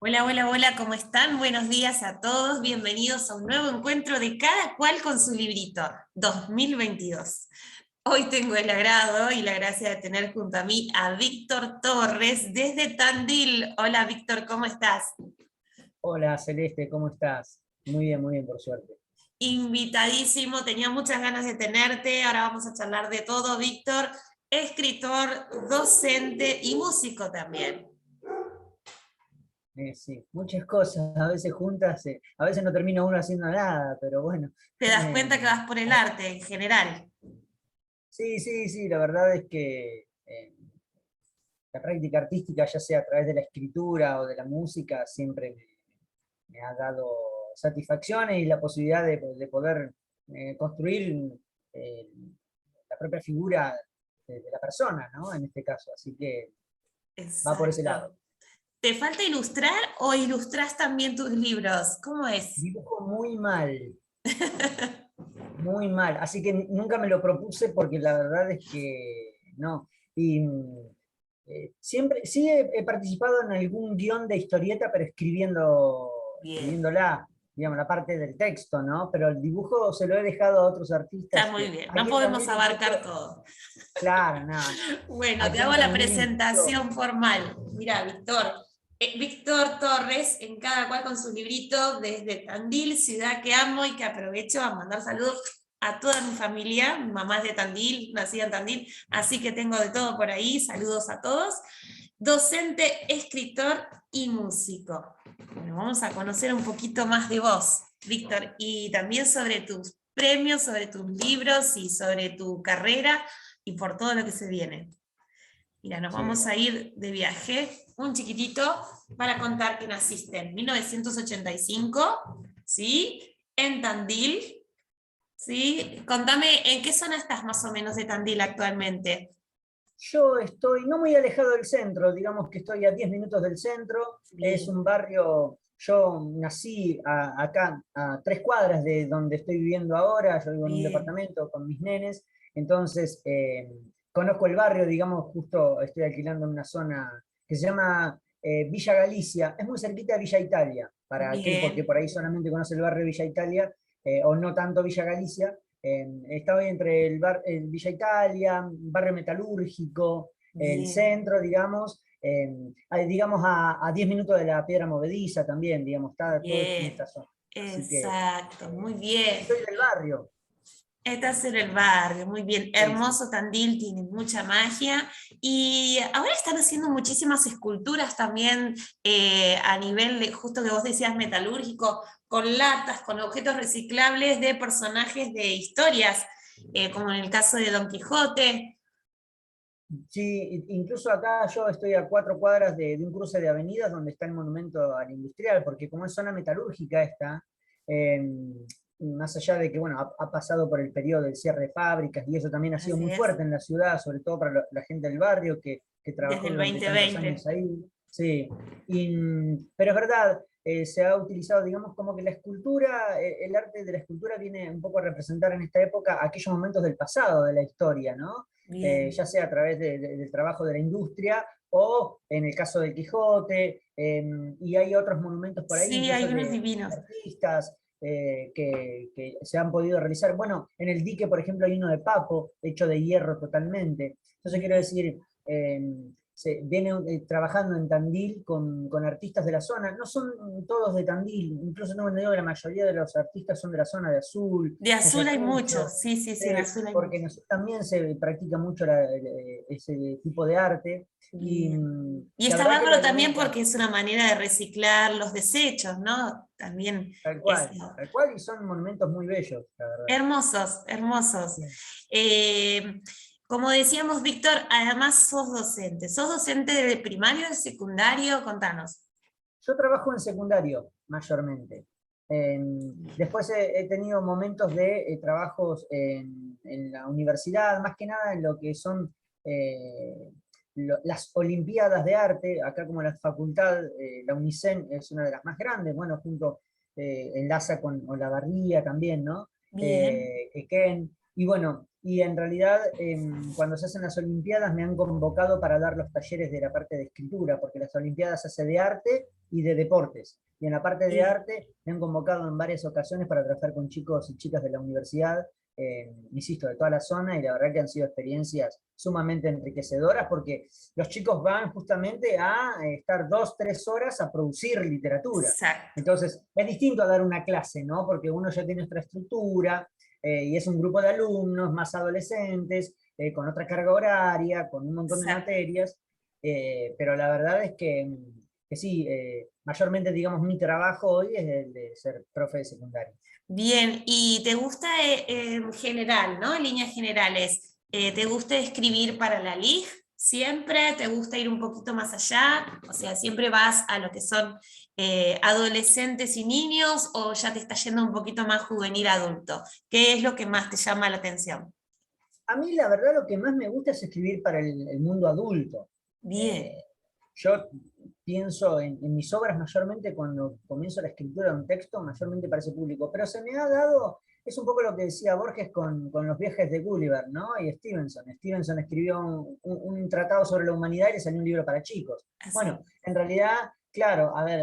Hola, hola, hola, ¿cómo están? Buenos días a todos, bienvenidos a un nuevo encuentro de Cada Cual con su Librito 2022. Hoy tengo el agrado y la gracia de tener junto a mí a Víctor Torres desde Tandil. Hola Víctor, ¿cómo estás? Hola Celeste, ¿cómo estás? Muy bien, por suerte. Invitadísimo, tenía muchas ganas de tenerte, ahora vamos a charlar de todo, Víctor, escritor, docente y músico también. Sí, muchas cosas, a veces juntas, a veces no termina uno haciendo nada, pero bueno. Te das eh, cuenta que vas por el arte en general. sí, la verdad es que la práctica artística, ya sea a través de la escritura o de la música, siempre me ha dado satisfacciones y la posibilidad de poder construir eh, la propia figura de la persona, ¿no? En este caso, así que va por ese lado. Exacto. ¿Te falta ilustrar o ilustras también tus libros? ¿Cómo es? Dibujo muy mal, así que nunca me lo propuse porque la verdad es que no. Y siempre, sí he participado en algún guión de historieta, pero Bien, escribiéndola, digamos, la parte del texto, ¿no? Pero el dibujo se lo he dejado a otros está artistas muy que bien. No aquí en podemos Tandil abarcar incluso, todo. claro, no. Bueno, te Aquí hago en la Tandil incluso, presentación formal. Mira, Víctor. Víctor Torres, en Cada Cual con su librito, desde Tandil, ciudad que amo y que aprovecho a mandar saludos a toda mi familia. Mi mamá es de Tandil, nacida en Tandil, así que tengo de todo por ahí. Saludos a todos. Docente, escritor y músico. Bueno, vamos a conocer un poquito más de vos, Víctor, y también sobre tus premios, sobre tus libros y sobre tu carrera y por todo lo que se viene. Mira, nos sí. vamos a ir de viaje un chiquitito para contar que naciste en 1985, ¿sí? En Tandil, ¿sí? Contame, ¿en qué zona estás más o menos de Tandil actualmente? Yo estoy no muy alejado del centro, digamos que estoy a 10 minutos del centro, es Bien, un barrio, yo nací acá a 3 cuadras de donde estoy viviendo ahora, yo vivo en un bien, departamento con mis nenes, entonces conozco el barrio, digamos, justo estoy alquilando en una zona que se llama Villa Galicia, es muy cerquita de Villa Italia, para aquel porque bien, por ahí solamente conoce el barrio Villa Italia, o no tanto Villa Galicia. Estaba entre el Villa Italia, barrio metalúrgico, el bien. centro, digamos, digamos a 10 minutos de la Piedra Movediza también, digamos, está todo en esta Bien, zona. Así que exacto, muy bien. soy del barrio. Estás en el barrio, muy bien. Sí. Hermoso Tandil, tiene mucha magia. Y ahora están haciendo muchísimas esculturas también a nivel de, justo que vos decías, metalúrgico, con latas, con objetos reciclables de personajes de historias, como en el caso de Don Quijote. Sí, incluso acá yo estoy a 4 cuadras de un cruce de avenidas donde está el monumento al industrial, porque como es zona metalúrgica esta, eh, más allá de que bueno, ha pasado por el periodo del cierre de fábricas y eso también ha sido Así muy es, fuerte en la ciudad, sobre todo para la gente del barrio que desde trabajó el durante tantos 2020. años ahí. Sí, pero es verdad, se ha utilizado, digamos, como que la escultura, el arte de la escultura viene un poco a representar en esta época aquellos momentos del pasado de la historia, ¿no? Ya Bien. sea a través del trabajo de la industria o en el caso del Quijote, y hay otros monumentos por ahí, Sí, hay incluso unos de divinos. artistas que se han podido realizar. Bueno, en el dique, por ejemplo, hay uno de Papo, hecho de hierro totalmente. Entonces quiero Bien. decir, se viene trabajando en Tandil con artistas de la zona, no son todos de Tandil, incluso tengo entendido que la mayoría de los artistas son de la zona de Azul, De de azul hay Ayacucho, muchos, sí, sí, sí, en azul hay porque muchos. también se practica mucho ese tipo de arte. Y Bien. Y la está verdad que lo bárbaro también alimenta porque es una manera de reciclar los desechos, ¿no? También es tal cual, y son monumentos muy bellos, la verdad. hermosos, hermosos. Sí. Eh, como decíamos, Víctor, además sos docente. ¿Sos docente de primario, de secundario? Contanos. Yo trabajo en secundario, mayormente. Después he tenido momentos de trabajos en la universidad, más que nada en lo que son eh, las Olimpiadas de Arte, acá como la facultad, la UNICEN es una de las más grandes, bueno, junto, enlaza con Olavarría también, ¿no? Bien, Quequén, y bueno, y en realidad cuando se hacen las Olimpiadas me han convocado para dar los talleres de la parte de escritura, porque las Olimpiadas se hace de arte y de deportes. Y en la parte de Sí. arte me han convocado en varias ocasiones para trabajar con chicos y chicas de la universidad, insisto, de toda la zona, y la verdad que han sido experiencias sumamente enriquecedoras porque los chicos van justamente a estar 2, 3 horas a producir literatura. Exacto. Entonces, es distinto a dar una clase, ¿no? Porque uno ya tiene otra estructura, y es un grupo de alumnos más adolescentes, con otra carga horaria, con un montón de Exacto. materias, pero la verdad es que sí, mayormente, digamos, mi trabajo hoy es el de ser profe de secundaria. Bien, ¿y te gusta en general, ¿no? En líneas generales, ¿te gusta escribir para la LIG siempre? ¿Te gusta ir un poquito más allá? O sea, ¿siempre vas a lo que son adolescentes y niños o ya te está yendo un poquito más juvenil adulto? ¿Qué es lo que más te llama la atención? A mí la verdad lo que más me gusta es escribir para el mundo adulto. Bien, Eh, yo pienso en mis obras mayormente cuando comienzo la escritura de un texto, mayormente para ese público, pero se me ha dado, es un poco lo que decía Borges con los viajes de Gulliver, ¿no? Y Stevenson. Stevenson escribió un tratado sobre la humanidad y le salió un libro para chicos. así. Bueno, en realidad, claro, a ver,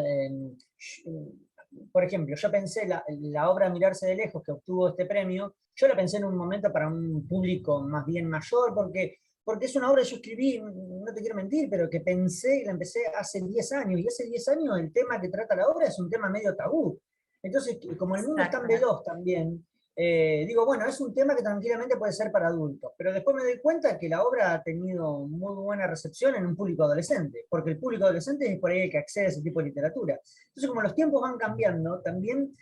por ejemplo, yo pensé la obra Mirarse de lejos que obtuvo este premio, yo la pensé en un momento para un público más bien mayor, porque es una obra que yo escribí, no te quiero mentir, pero que pensé y la empecé hace 10 años, y hace 10 años el tema que trata la obra es un tema medio tabú. Entonces, como el mundo es tan Exacto. veloz también, digo, bueno, es un tema que tranquilamente puede ser para adultos, pero después me doy cuenta que la obra ha tenido muy buena recepción en un público adolescente, porque el público adolescente es por ahí el que accede a ese tipo de literatura. Entonces, como los tiempos van cambiando, también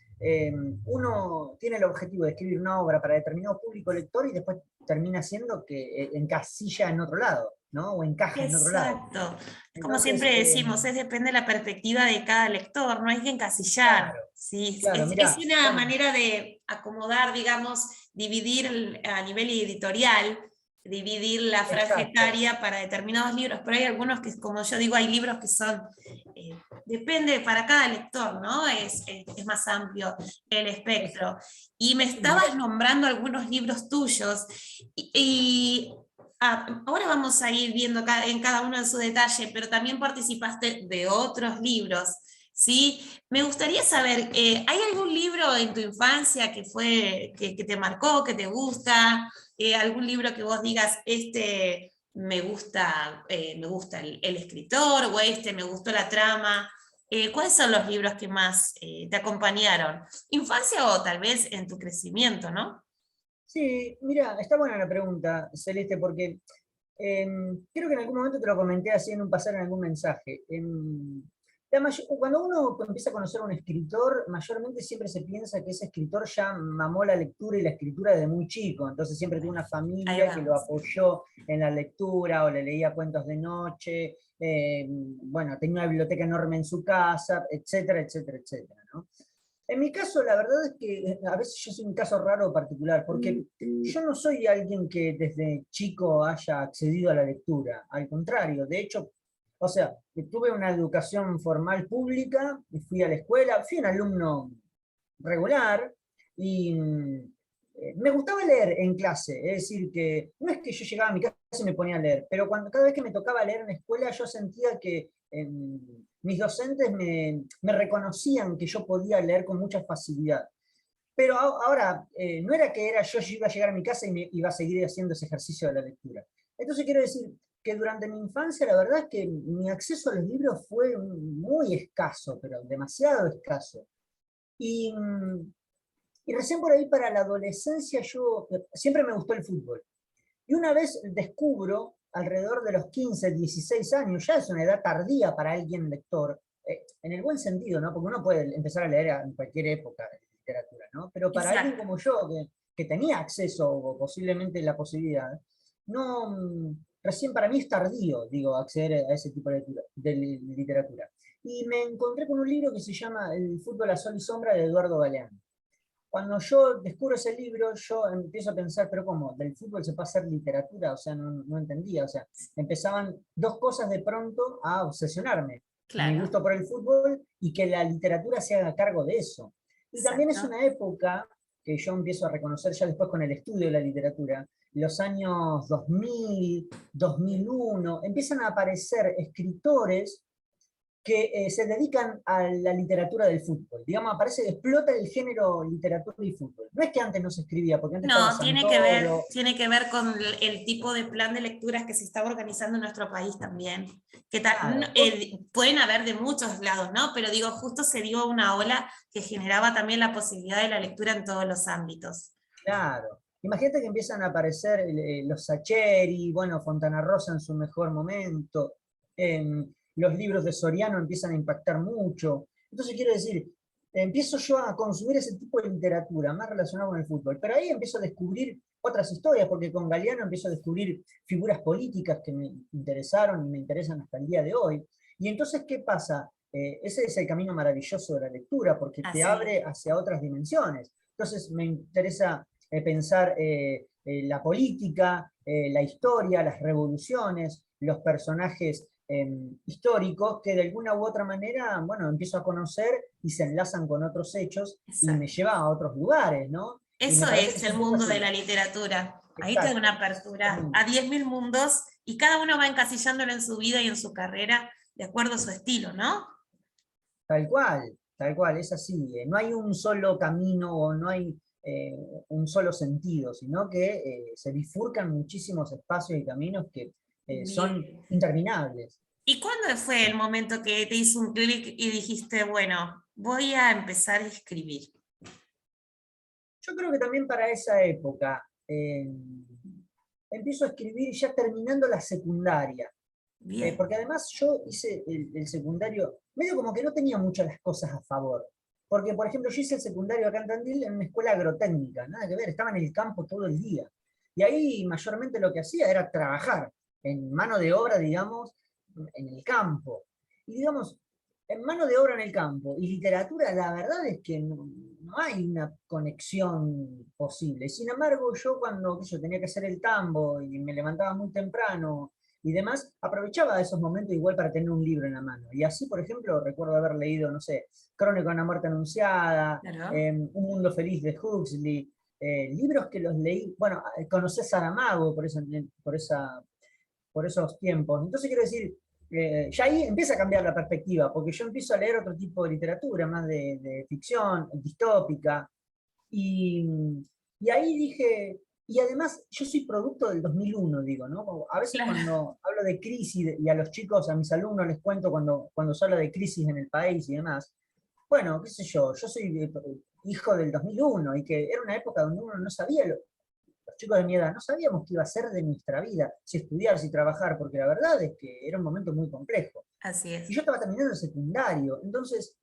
uno tiene el objetivo de escribir una obra para determinado público lector y después termina siendo que encasilla en otro lado, ¿no? O encaja en otro lado. Exacto. Es como Entonces, siempre decimos, es depende de la perspectiva de cada lector, no hay que encasillar. claro, Sí, claro, es mira, una manera de acomodar, digamos, dividir a nivel editorial, dividir la franja exacto. etaria para determinados libros, pero hay algunos que, como yo digo, hay libros que son, eh, depende para cada lector, ¿no? Es más amplio el Es, espectro. Y me sí, mira, estabas nombrando algunos libros tuyos, y ahora vamos a ir viendo en cada uno en su detalle, pero también participaste de otros libros, ¿sí? Me gustaría saber, ¿hay algún libro en tu infancia que te marcó, que te gusta? ¿Algún libro que vos digas, este me gusta el escritor, o este me gustó la trama? ¿Cuáles son los libros que más te acompañaron? Infancia o tal vez en tu crecimiento, ¿no? sí, mira, está buena la pregunta, Celeste, porque creo que en algún momento te lo comenté así en un pasar en algún mensaje. Cuando uno empieza a conocer a un escritor, mayormente siempre se piensa que ese escritor ya mamó la lectura y la escritura desde muy chico, entonces siempre tuvo una Ahí familia que lo vamos. apoyó en la lectura o le leía cuentos de noche, bueno, tenía una biblioteca enorme en su casa, etcétera, etcétera, etcétera, ¿no? En mi caso, la verdad es que a veces yo soy un caso raro o particular, porque yo no soy alguien que desde chico haya accedido a la lectura. Al contrario, de hecho, o sea, tuve una educación formal pública, fui a la escuela, fui un alumno regular y me gustaba leer en clase. Es decir, que no es que yo llegaba a mi casa y me ponía a leer, pero cada vez que me tocaba leer en la escuela yo sentía que mis docentes me reconocían que yo podía leer con mucha facilidad. Pero ahora, no era que yo iba a llegar a mi casa y me iba a seguir haciendo ese ejercicio de la lectura. Entonces quiero decir que durante mi infancia la verdad es que mi acceso a los libros fue muy escaso, pero demasiado escaso. Y, y recién por ahí para la adolescencia yo siempre me gustó el fútbol. Y una vez descubro, alrededor de los 15, 16 años, ya es una edad tardía para alguien lector, en el buen sentido, ¿no? Porque uno puede empezar a leer en cualquier época de literatura, ¿no? Pero para alguien Exacto. como yo, que tenía acceso o posiblemente la posibilidad, no, recién para mí es tardío, digo, acceder a ese tipo de literatura. Y me encontré con un libro que se llama El fútbol a sol y sombra de Eduardo Galeano. Cuando yo descubro ese libro, yo empiezo a pensar, pero ¿cómo? ¿Del fútbol se puede hacer literatura? O sea, no entendía. O sea, empezaban dos cosas de pronto a obsesionarme. Mi Claro, gusto por el fútbol y que la literatura se haga cargo de eso. Y también es exacto. una época que yo empiezo a reconocer ya después con el estudio de la literatura, los años 2000, 2001, empiezan a aparecer escritores que se dedican a la literatura del fútbol. Digamos, explota el género literatura y fútbol. No es que antes no se escribía, porque antes estaba No, Santoro. tiene que ver con el tipo de plan de lecturas que se está organizando en nuestro país también. Claro, Pueden haber de muchos lados, ¿no? Pero digo, justo se dio una ola que generaba también la posibilidad de la lectura en todos los ámbitos. claro. Imagínate que empiezan a aparecer los Sacheri, bueno, Fontana Rosa en su mejor momento, los libros de Soriano empiezan a impactar mucho. Entonces quiero decir, empiezo yo a consumir ese tipo de literatura más relacionada con el fútbol, pero ahí empiezo a descubrir otras historias, porque con Galeano empiezo a descubrir figuras políticas que me interesaron y me interesan hasta el día de hoy. Y entonces, ¿qué pasa? Ese es el camino maravilloso de la lectura, porque te Así. abre hacia otras dimensiones. Entonces me interesa pensar la política, la historia, las revoluciones, los personajes históricos que de alguna u otra manera, bueno, empiezo a conocer y se enlazan con otros hechos y me Exacto. lleva a otros lugares, ¿no? Y me Eso parece que es el es un poco mundo de así. la literatura. Ahí te da Exacto. una apertura Exactamente. a 10.000 mundos y cada uno va encasillándolo en su vida y en su carrera de acuerdo a su estilo, ¿no? Tal cual, es así. No hay un solo camino o no hay eh, un solo sentido, sino que se bifurcan muchísimos espacios y caminos que son Bien. interminables. ¿Y cuándo fue el momento que te hizo un clic y dijiste, bueno, voy a empezar a escribir? Yo creo que también para esa época empiezo a escribir ya terminando la secundaria. Bien, Porque además yo hice el secundario, medio como que no tenía muchas las cosas a favor. Porque, por ejemplo, yo hice el secundario acá en Tandil en una escuela agrotécnica, nada que ver, estaba en el campo todo el día. Y ahí mayormente lo que hacía era trabajar en mano de obra, digamos, en el campo. Y digamos, en mano de obra en el campo y literatura, la verdad es que no hay una conexión posible. Sin embargo, yo cuando yo tenía que hacer el tambo y me levantaba muy temprano y demás, aprovechaba esos momentos igual para tener un libro en la mano. Y así, por ejemplo, recuerdo haber leído, no sé, Crónica de una muerte anunciada, claro. Un mundo feliz de Huxley, libros que los leí, bueno, conocí a Saramago por esos tiempos. Entonces quiero decir, ya ahí empieza a cambiar la perspectiva, porque yo empiezo a leer otro tipo de literatura, más de ficción, distópica, y, y ahí dije, y además yo soy producto del 2001, digo, ¿no? Como a veces Claro. cuando hablo de crisis y a los chicos, a mis alumnos les cuento cuando se habla de crisis en el país y demás, bueno, qué sé yo soy hijo del 2001 y que era una época donde uno no sabía, los chicos de mi edad, no sabíamos qué iba a ser de nuestra vida, si estudiar, si trabajar, porque la verdad es que era un momento muy complejo. Así Y es. yo estaba terminando el secundario, entonces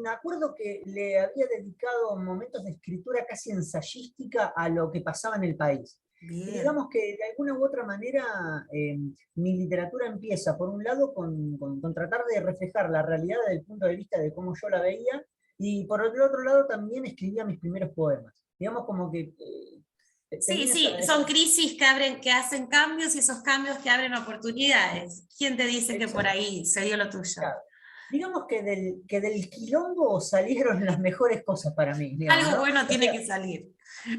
me acuerdo que le había dedicado momentos de escritura casi ensayística a lo que pasaba en el país. Y Bien. digamos que de alguna u otra manera mi literatura empieza, por un lado, con tratar de reflejar la realidad desde el punto de vista de cómo yo la veía, y por el otro lado también escribía mis primeros poemas. Digamos como que Sí, tenía sí, son crisis que abren, que hacen cambios y esos cambios que abren oportunidades. ¿Quién te dice que por esa- ahí se dio lo tuyo? claro. Digamos que del quilombo salieron las mejores cosas para mí, digamos, Algo ¿no? bueno O tiene sea, que salir.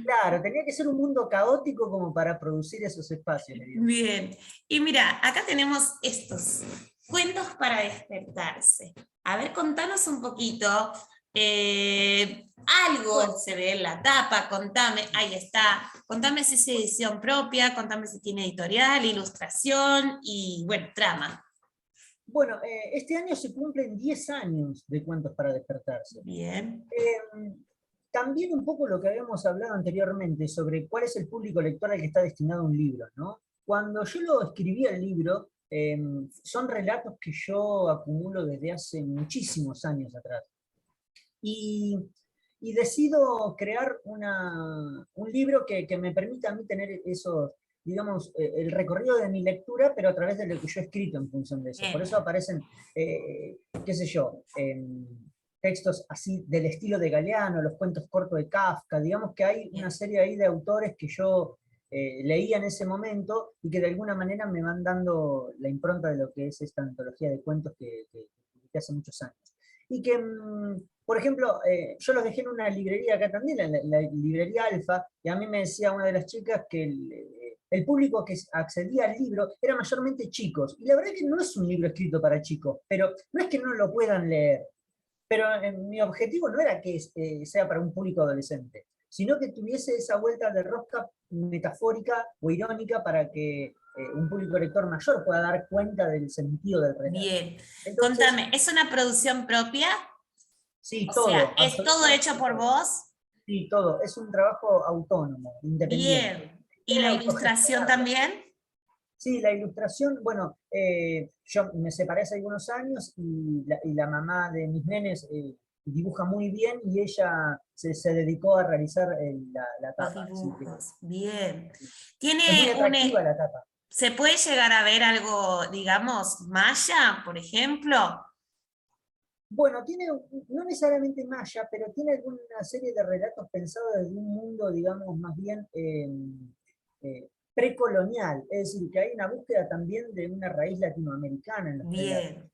claro, tenía que ser un mundo caótico como para producir esos espacios, digamos. Bien. Y mira, acá tenemos estos cuentos para despertarse. A ver, contanos un poquito. Bueno, Algo se ve en la tapa, contame, ahí está. Contame si es edición propia, contame si tiene editorial, ilustración y, bueno, trama. bueno, este año se cumplen 10 años de Cuentos para Despertarse. Bien, También un poco lo que habíamos hablado anteriormente sobre cuál es el público lector al que está destinado un libro, ¿no? Cuando yo lo escribí el libro, son relatos que yo acumulo desde hace muchísimos años atrás. Y, y decido crear un libro que me permita a mí tener esos, digamos, el recorrido de mi lectura, pero a través de lo que yo he escrito en función de eso. Por bien, eso aparecen, qué sé yo, textos así del estilo de Galeano, los cuentos cortos de Kafka, digamos que hay una bien. serie ahí de autores que yo leía en ese momento y que de alguna manera me van dando la impronta de lo que es esta antología de cuentos que hace muchos años. Y que, por ejemplo, yo los dejé en una librería acá también, la librería Alfa, y a mí me decía una de las chicas que el público que accedía al libro era mayormente chicos. Y la verdad es que no es un libro escrito para chicos, pero no es que no lo puedan leer. Pero mi objetivo no era que sea para un público adolescente, sino que tuviese esa vuelta de rosca metafórica o irónica para que un público lector mayor pueda dar cuenta del sentido del relato. Bien. Entonces, Contame, ¿es una producción propia? sí, O sea, todo, ¿es todo hecho absolutamente por todo. vos? Sí, todo. Es un trabajo autónomo, independiente. Bien. ¿Y la ilustración Autogestionado. también? Sí, la ilustración, bueno, yo me separé hace algunos años y la mamá de mis nenes dibuja muy bien y ella se dedicó a realizar la Los tapa. Así que dibujos. Bien. es muy ¿Tiene un... atractiva la tapa. ¿Se puede llegar a ver algo, digamos, maya, por ejemplo? Bueno, tiene, no necesariamente maya, pero tiene alguna serie de relatos pensados desde un mundo, digamos, más bien precolonial. Es decir, que hay una búsqueda también de una raíz latinoamericana en los relatos, Bien.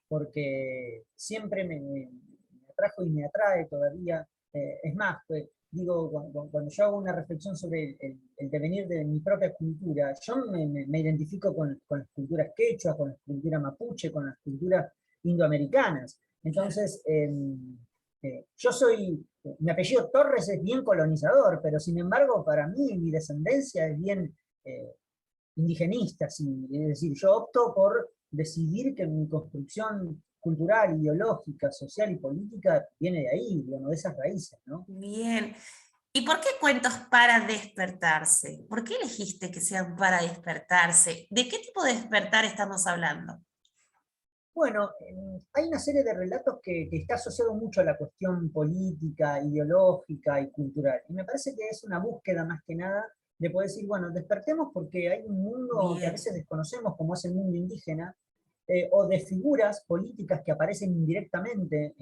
porque siempre me atrajo y me atrae todavía. Es más, pues, digo, cuando yo hago una reflexión sobre el devenir de mi propia cultura, yo me identifico con las culturas quechua, con las culturas mapuche, con las culturas indoamericanas. Claro. Entonces, yo soy, mi apellido Torres es bien colonizador, pero sin embargo, para mí, mi descendencia es bien eh, indigenista, sí. Es decir, yo opto por decidir que mi construcción cultural, ideológica, social y política viene de ahí, digamos, de esas raíces, ¿no? Bien. ¿Y por qué cuentos para despertarse? ¿Por qué elegiste que sean para despertarse? ¿De qué tipo de despertar estamos hablando? Bueno, hay una serie de relatos que está asociado mucho a la cuestión política, ideológica y cultural. Y me parece que es una búsqueda más que nada de poder decir, bueno, despertemos porque hay un mundo que a Bien, veces desconocemos, como es el mundo indígena, o de figuras políticas que aparecen indirectamente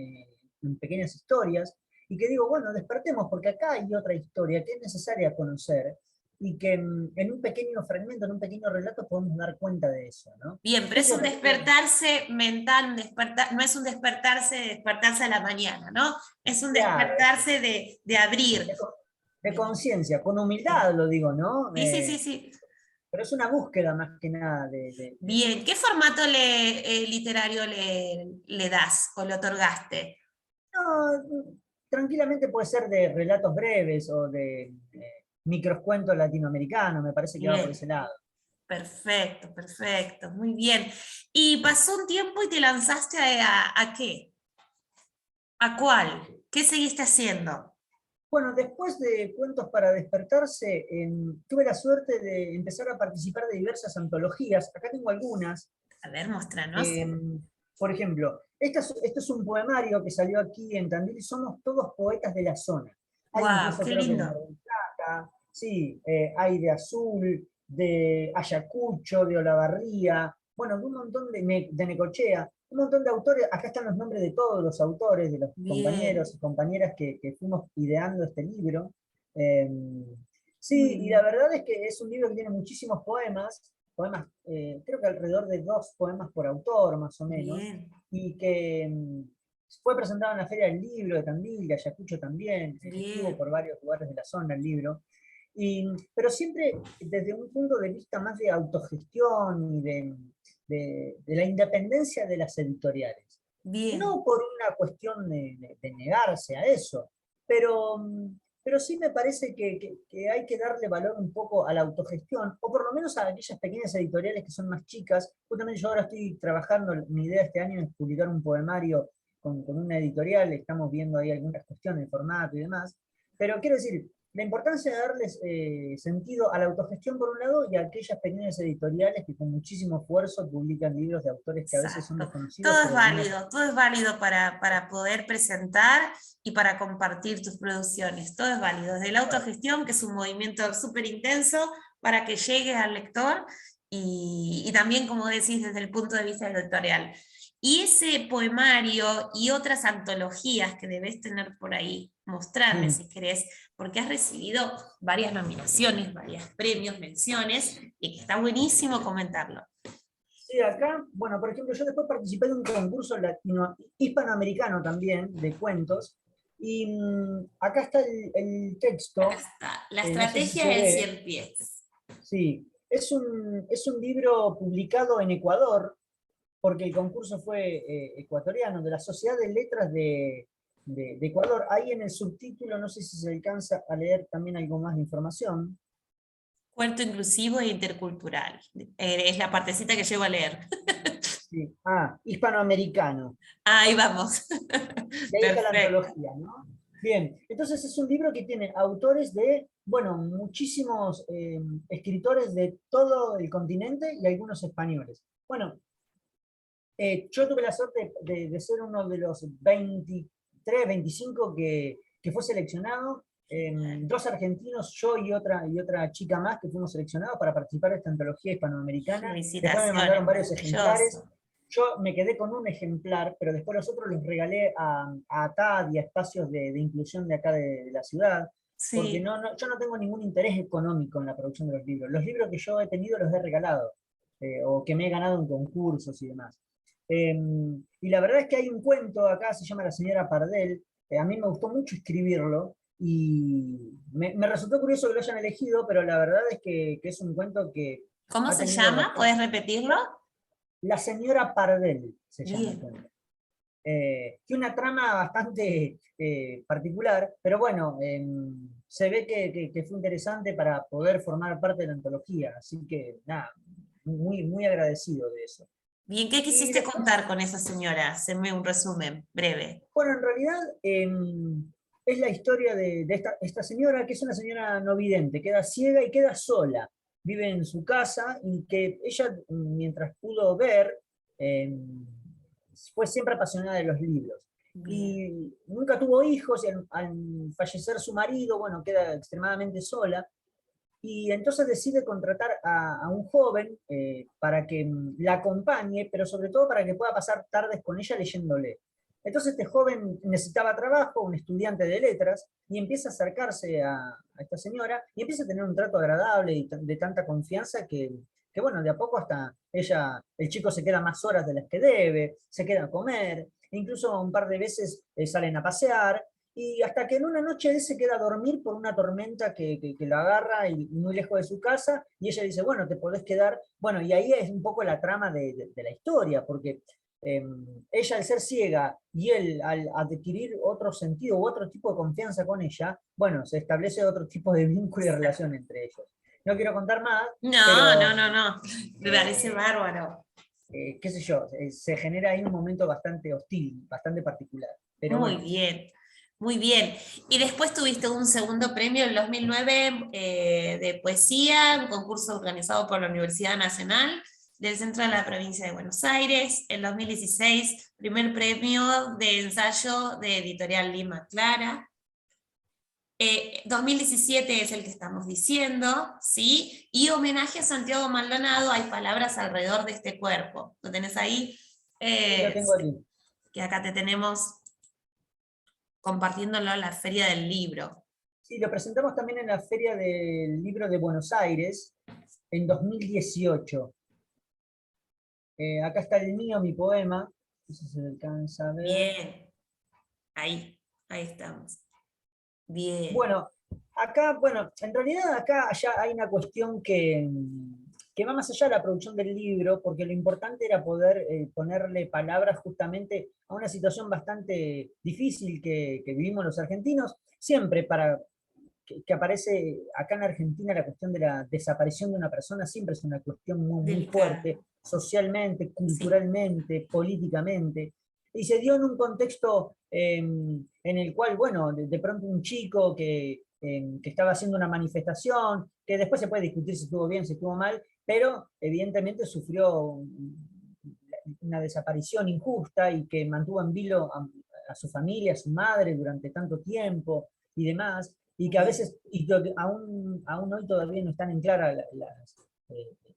en pequeñas historias, y que digo, bueno, despertemos porque acá hay otra historia que es necesaria conocer, y que en un pequeño fragmento, en un pequeño relato podemos dar cuenta de eso, ¿no? bien, pero es Eso un despertarse mental, no es un despertarse a la mañana, ¿no? Es un claro, despertarse de abrir. de, de conciencia, con humildad lo digo, ¿no? Sí, sí, sí, sí. Pero es una búsqueda más que nada Bien, ¿qué formato literario le das o le otorgaste? no, tranquilamente puede ser de relatos breves o de microcuentos latinoamericanos, me parece que va por Bien, ese lado. perfecto, perfecto, muy bien. ¿Y pasó un tiempo y te lanzaste a qué? ¿A cuál? ¿Qué seguiste haciendo? Bueno, después de Cuentos para Despertarse, tuve la suerte de empezar a participar de diversas antologías. Acá tengo algunas. A ver, mostranos. Eh, por ejemplo, esto es un poemario que salió aquí en Tandil, somos todos poetas de la zona. Hay ¡Wow! incluso ¡Qué creo que de lindo! Mar del Plata, sí, hay de Azul, de Ayacucho, de Olavarría, bueno, de un montón de Necochea, un montón de autores, acá están los nombres de todos los autores, de los compañeros Bien, y compañeras que fuimos ideando este libro. Eh, muy sí, y la bien, verdad es que es un libro que tiene muchísimos poemas, creo que alrededor de 2 poemas por autor, más o menos, bien, y que fue presentado en la Feria del Libro de Tandil, de Ayacucho también, estuvo bien, por varios lugares de la zona el libro, pero siempre desde un punto de vista más de autogestión y de la independencia de las editoriales. bien. No por una cuestión de negarse a eso, pero, pero sí me parece que hay que darle valor un poco a la autogestión, o por lo menos a aquellas pequeñas editoriales que son más chicas. Justamente yo ahora estoy trabajando, mi idea este año es publicar un poemario con una editorial, estamos viendo ahí algunas cuestiones de formato y demás, pero quiero decir, la importancia de darles sentido a la autogestión por un lado y a aquellas pequeñas editoriales que con muchísimo esfuerzo publican libros de autores que a veces son Exacto. desconocidos, pero de muy Todo es válido para poder presentar y para compartir tus producciones. Todo es válido. Desde la autogestión, que es un movimiento súper intenso para que llegue al lector, y también, como decís, desde el punto de vista editorial. Y ese poemario y otras antologías que debes tener por ahí, mostrarme si querés, porque has recibido varias nominaciones, varios premios, menciones, y que está buenísimo comentarlo. Sí, acá, bueno, por ejemplo, yo después participé de un concurso hispanoamericano también, de cuentos, y acá está el Acá texto, está, la no sé si estrategia se del ve, 100 pies. Sí, es un libro publicado en Ecuador, porque el concurso fue ecuatoriano, de la Sociedad de Letras de Ecuador. Ahí en el subtítulo, no sé si se alcanza a leer también algo más de información. Cuento inclusivo e intercultural. Es la partecita que llego a leer. Sí. Ah, hispanoamericano. Ahí vamos. De ahí está la Perfecto. antología, ¿no? Bien, entonces es un libro que tiene autores de, bueno, muchísimos escritores de todo el continente y algunos españoles. Bueno, yo tuve la suerte de ser uno de los 23, 25 que fue seleccionado. Dos argentinos, yo y otra chica más que fuimos seleccionados para participar de esta antología hispanoamericana. Después me mandaron Felicitaciones, varios ejemplares. maravilloso. Yo me quedé con un ejemplar, pero después los otros los regalé a ATAD y a espacios de inclusión de acá de la ciudad, porque Sí. yo no tengo ningún interés económico en la producción de los libros. Los libros que yo he tenido los he regalado, o que me he ganado en concursos y demás. Y la verdad es que hay un cuento acá, se llama La señora Pardel, a mí me gustó mucho escribirlo y me resultó curioso que lo hayan elegido, pero la verdad es que es un cuento que ¿Cómo ha se tenido llama? bastante... ¿Puedes repetirlo? La señora Pardel se llama el Bien. cuento. Tiene una trama bastante particular, pero bueno, se ve que fue interesante para poder formar parte de la antología, así que nada, muy agradecido de eso. Bien, ¿qué Y quisiste después, contar con esa señora? Haceme un resumen breve. bueno, en realidad es la historia de esta señora, que es una señora no vidente, queda ciega y queda sola. Vive en su casa y que ella, mientras pudo ver, em, fue siempre apasionada de los libros. Bien. Y nunca tuvo hijos y al fallecer su marido, bueno, queda extremadamente sola. Y entonces decide contratar a un joven para que la acompañe, pero sobre todo para que pueda pasar tardes con ella leyéndole. Entonces este joven necesitaba trabajo, un estudiante de letras, y empieza a acercarse a esta señora y empieza a tener un trato agradable y de tanta confianza que, bueno, de a poco hasta ella, el chico se queda más horas de las que debe, se queda a comer, incluso un par de veces salen a pasear, y hasta que en una noche él se queda a dormir por una tormenta que lo agarra y muy lejos de su casa, y ella dice, bueno, te podés quedar. Bueno, y ahí es un poco la trama de la historia, porque eh, ella al ser ciega y él al adquirir otro sentido u otro tipo de confianza con ella, bueno, se establece otro tipo de vínculo y relación entre ellos. No quiero contar más, No, no, pero no, no. Me parece eh, bárbaro. qué sé yo, se genera ahí un momento bastante hostil, bastante particular. Pero Muy bueno, bien, muy bien. Y después tuviste un segundo premio en 2009 de poesía, un concurso organizado por la Universidad Nacional del Centro de la Provincia de Buenos Aires. En 2016, primer premio de ensayo de Editorial Lima Clara. 2017 es el que estamos diciendo, ¿sí? Y homenaje a Santiago Maldonado, hay palabras alrededor de este cuerpo. ¿Lo tenés ahí? sí, lo tengo aquí. Que acá te tenemos compartiéndolo en la Feria del Libro. Sí, lo presentamos también en la Feria del Libro de Buenos Aires en 2018. Acá está el mío, mi poema. No sé si se alcanza a ver. Bien, ahí estamos. Bien. Bueno, acá, bueno, en realidad acá ya hay una cuestión que va más allá de la producción del libro, porque lo importante era poder ponerle palabras justamente a una situación bastante difícil que vivimos los argentinos, siempre para que aparece acá en Argentina la cuestión de la desaparición de una persona siempre es una cuestión muy fuerte, Delicado. socialmente, Sí, culturalmente, políticamente, y se dio en un contexto en el cual, bueno, de pronto un chico que estaba haciendo una manifestación, que después se puede discutir si estuvo bien, si estuvo mal, pero evidentemente sufrió una desaparición injusta y que mantuvo en vilo a su familia, a su madre durante tanto tiempo y demás, y que a bien. veces, aún hoy todavía no están en clara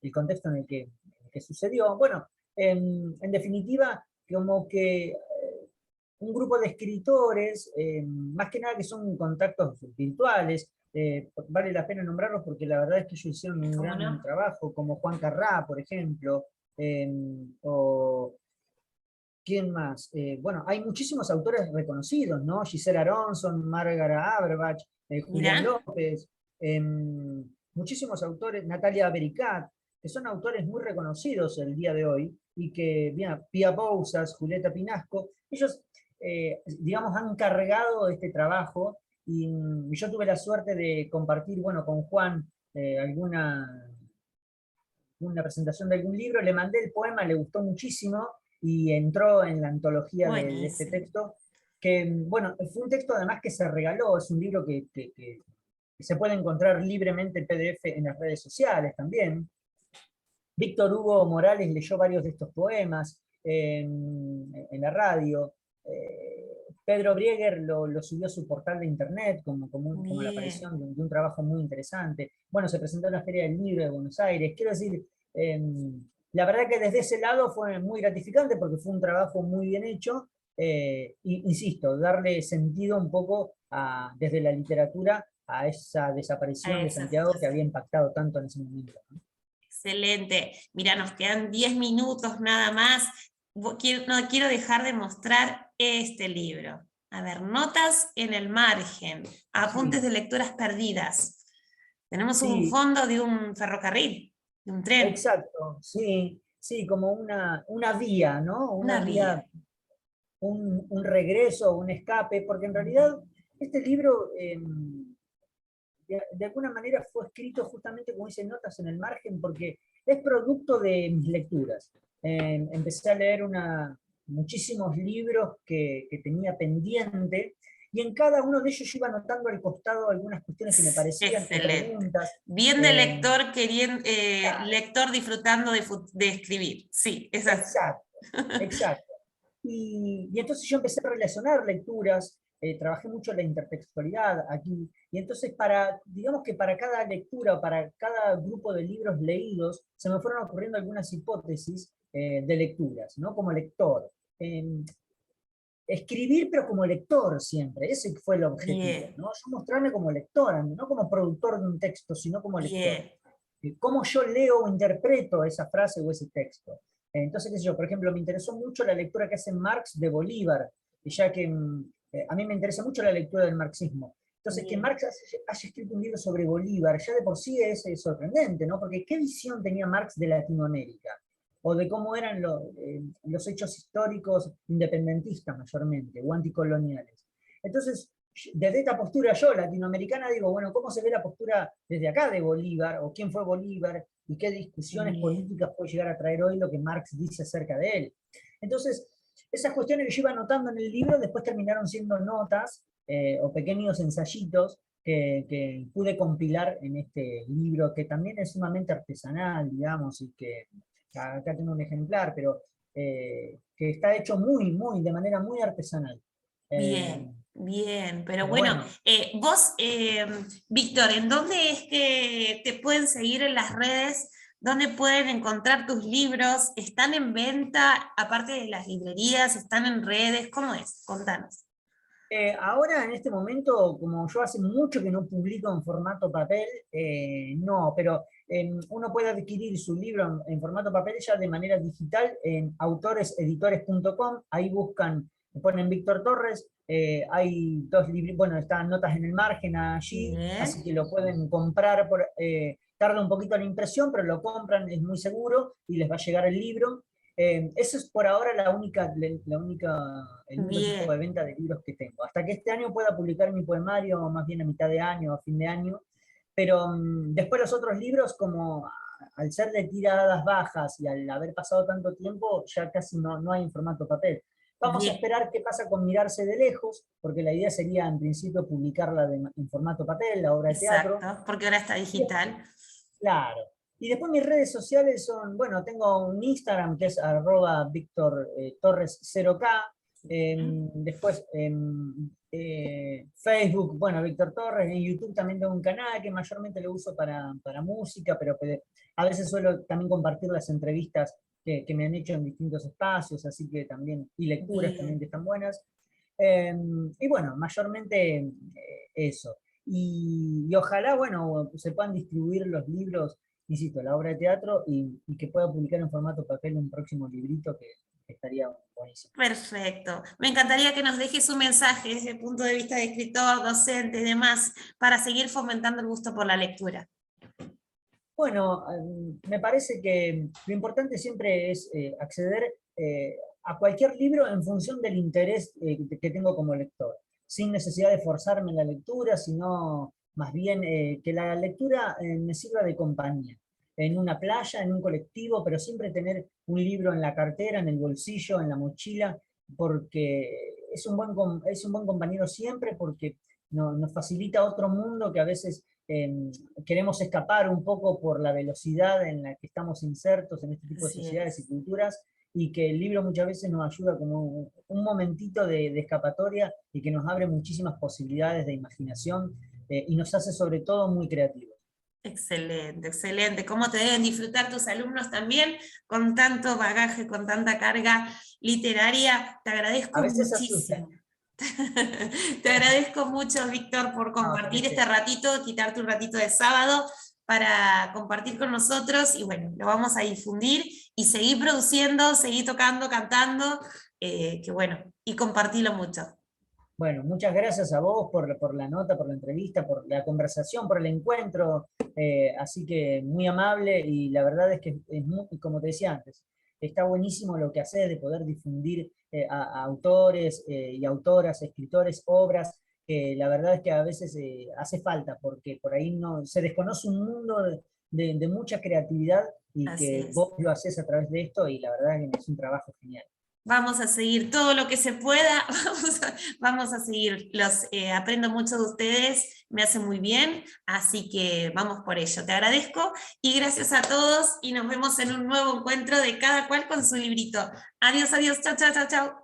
el contexto en el que sucedió. Bueno, en definitiva, como que un grupo de escritores, más que nada que son contactos virtuales, vale la pena nombrarlos porque la verdad es que ellos hicieron un ¿Cómo gran no? trabajo, como Juan Carrá, por ejemplo, o ¿quién más? Bueno, hay muchísimos autores reconocidos, ¿no? Gisela Aronson, Margaret Averbach, Julián Mirá, López. muchísimos autores, Natalia Bericat, que son autores muy reconocidos el día de hoy, y que, bien, Pia Bouzas, Julieta Pinasco, ellos, digamos, han cargado este trabajo, y yo tuve la suerte de compartir, bueno, con Juan una presentación de algún libro, le mandé el poema, le gustó muchísimo, y entró en la antología de este Buenísimo. texto, que, bueno, fue un texto además que se regaló, es un libro que se puede encontrar libremente en PDF en las redes sociales también. Víctor Hugo Morales leyó varios de estos poemas en la radio. Pedro Brieger lo subió a su portal de internet como la aparición Bien. de un trabajo muy interesante. Bueno, se presentó en la Feria del Libro de Buenos Aires. Quiero decir, la verdad que desde ese lado fue muy gratificante porque fue un trabajo muy bien hecho. Insisto, darle sentido un poco desde la literatura a esa A desaparición de esa Santiago que situación. había impactado tanto en ese momento, ¿no? Excelente. Mira, nos quedan 10 minutos nada más. No quiero dejar de mostrar este libro. A ver, notas en el margen, apuntes Sí, de lecturas perdidas. Tenemos un sí, fondo de un ferrocarril, de un tren, exacto, sí, sí, como una vía, ¿no? una Una vía. vía, un regreso, un escape, porque en realidad este libro de alguna manera fue escrito justamente como dice notas en el margen, porque es producto de mis lecturas. Empecé a leer muchísimos libros que tenía pendiente, y en cada uno de ellos yo iba anotando al costado algunas cuestiones que me parecían, o Excelente. preguntas. Bien de eh, lector, claro, lector disfrutando de escribir. Sí, es así. exacto, exacto. Y entonces yo empecé a relacionar lecturas, trabajé mucho la intertextualidad aquí, y entonces digamos que para cada lectura, para cada grupo de libros leídos, se me fueron ocurriendo algunas hipótesis de lecturas, ¿no? Como lector. Escribir, pero como lector siempre, ese fue el objetivo, Bien, ¿no? Yo mostrarme como lector, no como productor de un texto, sino como lector. bien. Cómo yo leo o interpreto esa frase o ese texto. Entonces, qué sé yo, por ejemplo, me interesó mucho la lectura que hace Marx de Bolívar, ya que a mí me interesa mucho la lectura del marxismo. Entonces, que Bien. Marx haya escrito un libro sobre Bolívar, ya de por sí es sorprendente, ¿no? Porque ¿qué visión tenía Marx de Latinoamérica? O de cómo eran los hechos históricos independentistas mayormente, o anticoloniales. Entonces, desde esta postura yo, latinoamericana, digo, bueno, ¿cómo se ve la postura desde acá de Bolívar? ¿O quién fue Bolívar? ¿Y qué discusiones Bien. políticas puede llegar a traer hoy lo que Marx dice acerca de él? Entonces, esas cuestiones que yo iba anotando en el libro después terminaron siendo notas o pequeños ensayitos que pude compilar en este libro, que también es sumamente artesanal, digamos, y que acá tengo un ejemplar, pero que está hecho de manera muy artesanal. Eh, Bien, bien, pero pero bueno, bueno, vos, Víctor, ¿en dónde es que te pueden seguir en las redes? ¿Dónde pueden encontrar tus libros? ¿Están en venta aparte de las librerías? ¿Están en redes? ¿Cómo es? Contanos. ahora, en este momento, como yo hace mucho que no publico en formato papel, no, pero uno puede adquirir su libro en formato papel ya de manera digital en autoreseditores.com. Ahí ponen Víctor Torres, hay dos libros, bueno, están notas en el margen allí, así que Bien, lo pueden comprar. Tarda un poquito la impresión, pero lo compran, es muy seguro, y les va a llegar el libro. Eso es por ahora el único tipo de bien, venta de libros que tengo. Hasta que este año pueda publicar mi poemario, más bien a mitad de año, a fin de año. Pero después los otros libros, como al ser de tiradas bajas y al haber pasado tanto tiempo, ya casi no hay en formato papel. Vamos a bien, esperar qué pasa con Mirarse de Lejos, porque la idea sería en principio publicarla en formato papel, la obra de teatro. exacto, porque ahora está digital. Claro. Y después mis redes sociales son, bueno, tengo un Instagram que es @Víctor Torres 0K. Después Facebook, bueno, Víctor Torres. En YouTube también tengo un canal que mayormente lo uso para música, pero a veces suelo también compartir las entrevistas que me han hecho en distintos espacios, así que también, y lecturas también que Bien. están buenas. Y bueno, mayormente eso. Y ojalá, bueno, se puedan distribuir los libros, insisto, la obra de teatro, y que pueda publicar en formato papel un próximo librito que estaría buenísimo. Perfecto. Me encantaría que nos dejes un mensaje desde el punto de vista de escritor, docente y demás, para seguir fomentando el gusto por la lectura. Bueno, me parece que lo importante siempre es acceder a cualquier libro en función del interés que tengo como lector, sin necesidad de forzarme en la lectura, sino más bien que la lectura me sirva de compañía, en una playa, en un colectivo, pero siempre tener un libro en la cartera, en el bolsillo, en la mochila, porque es un buen compañero siempre, porque nos facilita otro mundo que a veces queremos escapar un poco por la velocidad en la que estamos insertos en este tipo de Así sociedades y es. culturas, y que el libro muchas veces nos ayuda como un momentito de escapatoria y que nos abre muchísimas posibilidades de imaginación y nos hace sobre todo muy creativos. Excelente, excelente. ¿Cómo te deben disfrutar tus alumnos también con tanto bagaje, con tanta carga literaria? Te A agradezco veces asusta. muchísimo. Te agradezco mucho, Víctor, por No, compartir tenés este que... ratito, quitarte un ratito de sábado para compartir con nosotros y bueno, lo vamos a difundir y seguir produciendo, seguir tocando, cantando, que bueno, y compartirlo mucho. Bueno, muchas gracias a vos por la nota, por la entrevista, por la conversación, por el encuentro. Así que muy amable y la verdad es que es muy, como te decía antes, está buenísimo lo que haces de poder difundir a autores y autoras, escritores, obras, que la verdad es que a veces hace falta porque por ahí no, se desconoce un mundo de mucha creatividad y Así que es. vos lo haces a través de esto y la verdad es que es un trabajo genial. Vamos a seguir todo lo que se pueda, vamos a seguir. Aprendo mucho de ustedes, me hace muy bien, así que vamos por ello. Te agradezco y gracias a todos y nos vemos en un nuevo encuentro de cada cual con su librito. Adiós, adiós, chao, chao, chao, chao.